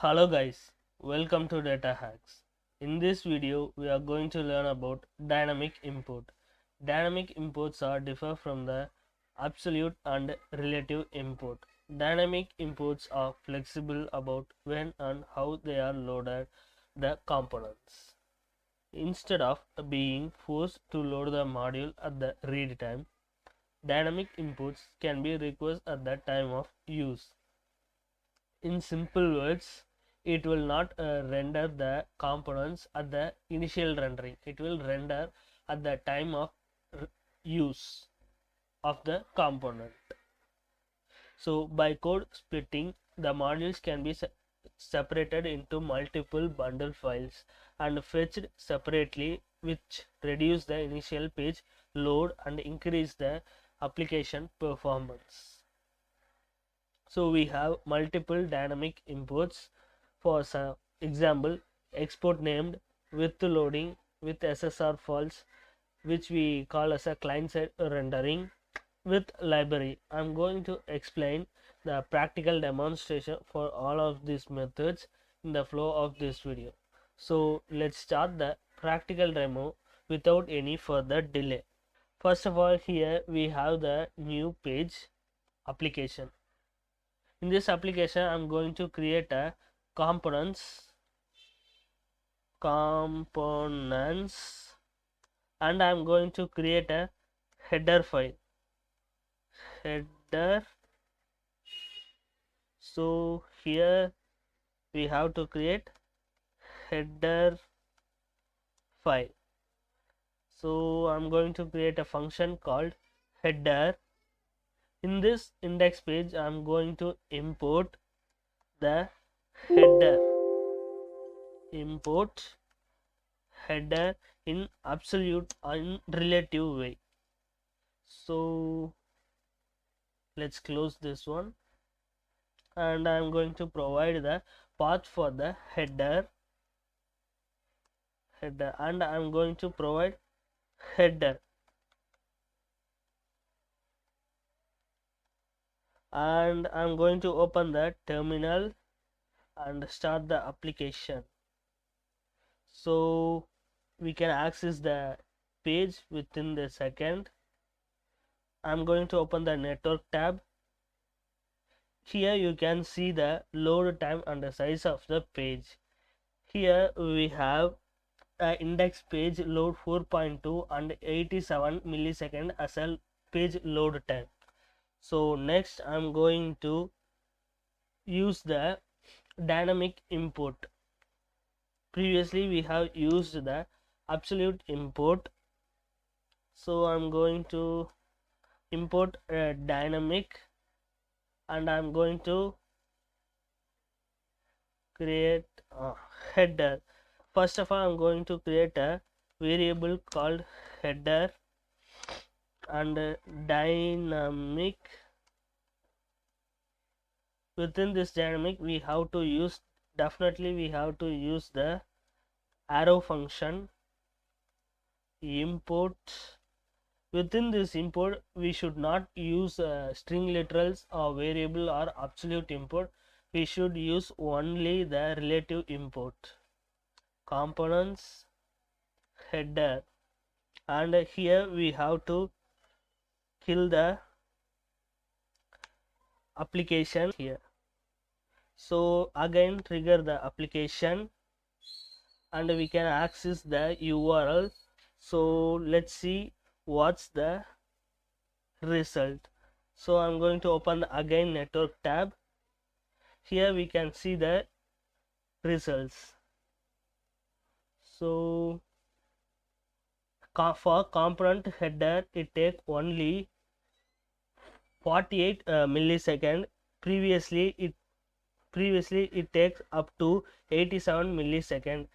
Hello guys, welcome to DATAHACKS. In this video, we are going to learn about dynamic import. Dynamic imports are differ from the absolute and relative import. Dynamic imports are flexible about when and how they are loaded the components. Instead of being forced to load the module at the read time, dynamic imports can be requested at the time of use. In simple words, it will not render the components at the initial rendering. It will render at the time of use of the component. So by code splitting, the modules can be separated into multiple bundle files and fetched separately, which reduce the initial page load and increase the application performance. So we have multiple dynamic imports. For example, export named with loading with SSR false, which we call as a client side rendering with library. I'm going to explain the practical demonstration for all of these methods in the flow of this video. So let's start the practical demo without any further delay. First of all, here we have the new page application. In this application, I'm going to create a components and I'm going to create a header file. Header. So here we have to create header file. So I'm going to create a function called header. In this index page, I'm going to import the header. Import header in absolute and relative way. So let's close this one, and I'm going to provide the path for the header, and I'm going to provide header, and I'm going to open the terminal and start the application. So we can access the page within the second. I'm going to open the network tab. Here you can see the load time and the size of the page. Here we have index page load 4.2 and 87 millisecond as a page load time. So next I'm going to use the dynamic import. Previously we have used the absolute import, so I'm going to import a dynamic, and I'm going to create a header. First of all, I'm going to create a variable called header and dynamic. Within this dynamic, we have to use the arrow function import. Within this import, we should not use string literals or variable or absolute import. We should use only the relative import. Components header, and here we have to kill the application here. So again trigger the application, and we can access the URL. So let's see what's the result. So I'm going to open again network tab. Here we can see the results. So for component header, it takes only 48 millisecond. Previously it takes up to 87 millisecond.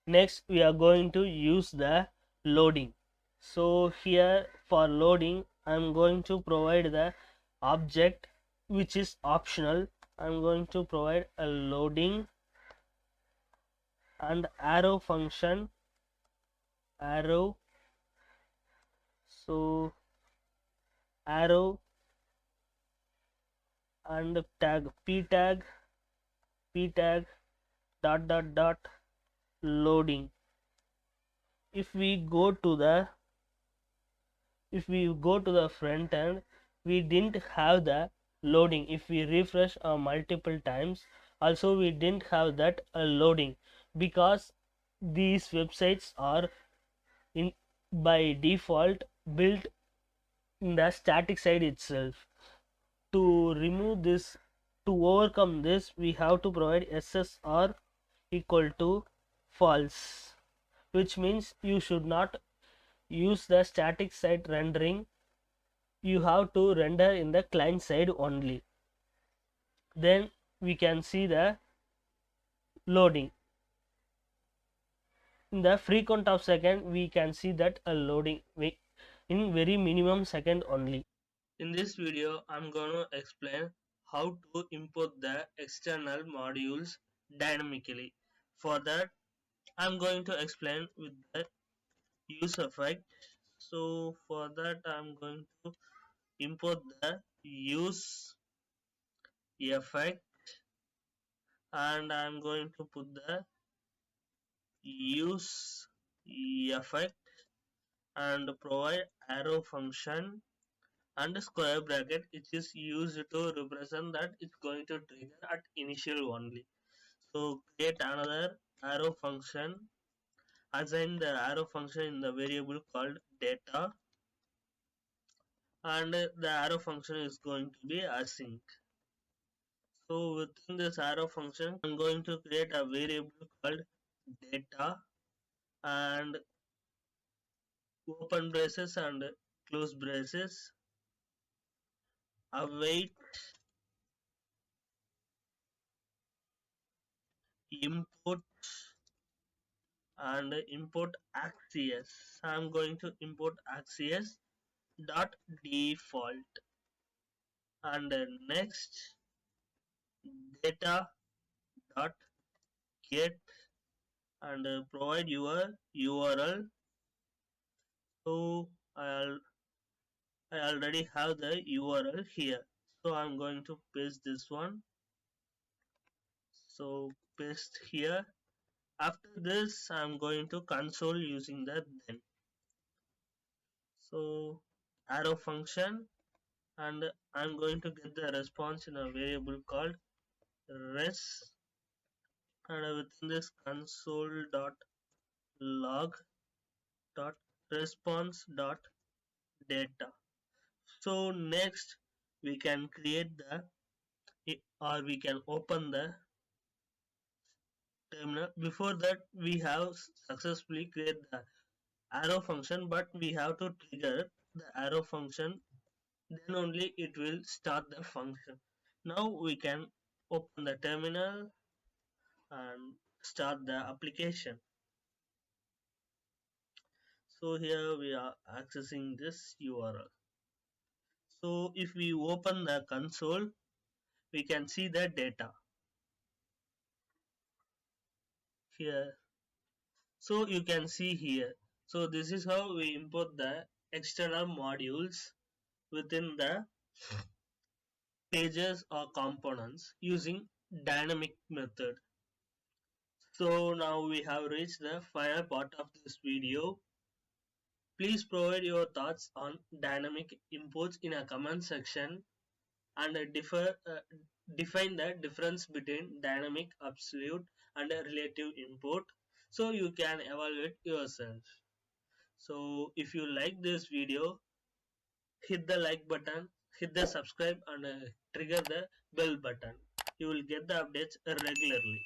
Next we are going to use the loading. So here for loading, I'm going to provide the object which is optional. I'm going to provide a loading and arrow function, arrow. So arrow and tag p tag p tag dot loading. If we go to the front end, we didn't have the loading. If we refresh multiple times, also we didn't have that loading, because these websites are in by default built in the static side itself. To remove this, to overcome this, we have to provide ssr equal to false, which means you should not use the static side rendering. You have to render in the client side only. Then we can see the loading. In the frequent of second, we can see that a loading in very minimum second only. In this video, I'm going to explain how to import the external modules dynamically. For that, I'm going to explain with the use effect. So for that, I'm going to import the use effect, and I'm going to put the use effect and provide arrow function and square bracket, which is used to represent that it's going to trigger at initial only. So create another arrow function, assign the arrow function in the variable called data, and the arrow function is going to be async. So within this arrow function, I'm going to create a variable called data, and open braces and close braces, await import, and import access. I'm going to import access dot default, and next data dot get, and provide your URL. So I already have the URL here, so I'm going to paste this one. So paste here. After this, I'm going to console using the then. So arrow function, and I'm going to get the response in a variable called res, and within this console dot log dot response dot data. So next we can create the, or we can open the terminal. Before that, we have successfully created the arrow function, but we have to trigger the arrow function, then only it will start the function. Now we can open the terminal and start the application. So here we are accessing this URL. So if we open the console, we can see the data here. So you can see here. So this is how we import the external modules within the pages or components using dynamic method. So now we have reached the final part of this video. Please provide your thoughts on dynamic imports in a comment section, and define the difference between dynamic absolute and a relative import, so you can evaluate yourself. So if you like this video, hit the like button, hit the subscribe, and trigger the bell button. You will get the updates regularly.